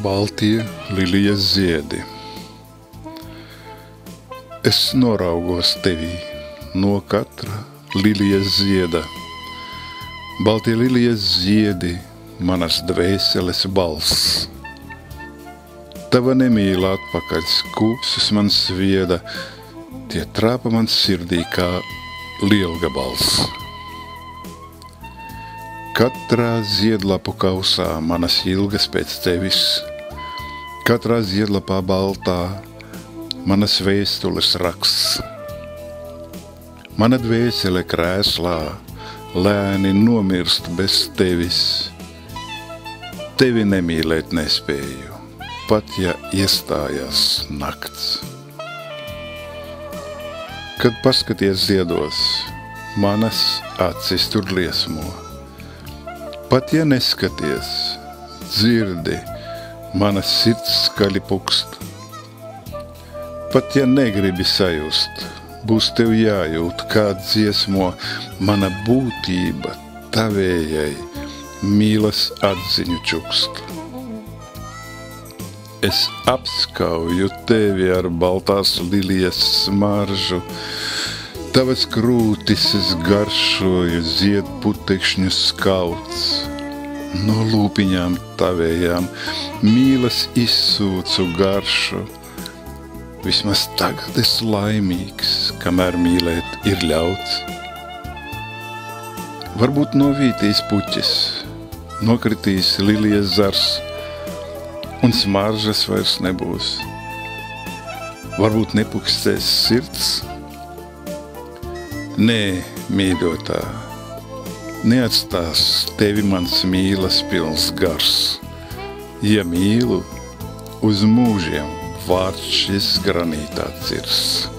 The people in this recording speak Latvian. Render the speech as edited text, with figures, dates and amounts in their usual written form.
Baltie lilijas ziedi. Es noraugos tevī no katra lilijas zieda. Baltie lilijas ziedi, manas dvēseles balss. Tava nemīla atpakaļ skūpsus man svieda, tie trāpa man sirdī kā lielgabals. Katrā ziedlapu kausā manas ilgas pēc tevis, katrā ziedlapā baltā manas vēstules raksts. Mana dvēsele krēslā lēni nomirst bez tevis. Tevi nemīlēt nespēju, pat ja iestājās nakts. Kad paskaties ziedos, manas acis tur liesmo. Pat ja neskaties, dzirdi, manas sirds skaļi pukst. Pat ja negribi sajust, būs tev jājūt, kā dziesmo mana būtība tavējai mīlas atziņu čukst. Es apskauju tevi ar baltās lilijas smaržu, tavas krūtis es garšoju ziedputekšņu skauts. No lūpiņām tavējām mīlas izsūcu garšu. Vismaz tagad es laimīgs, kamēr mīlēt ir ļauts. Varbūt novītīs puķis, nokritīs lilijas zars, un smaržas vairs nebūs. Varbūt nepukstēs sirds. Nē, mīļotā, neatstās tevi mans mīlas pilns gars. Ja mīlu, uz mūžiem vārds šis granītā cirs.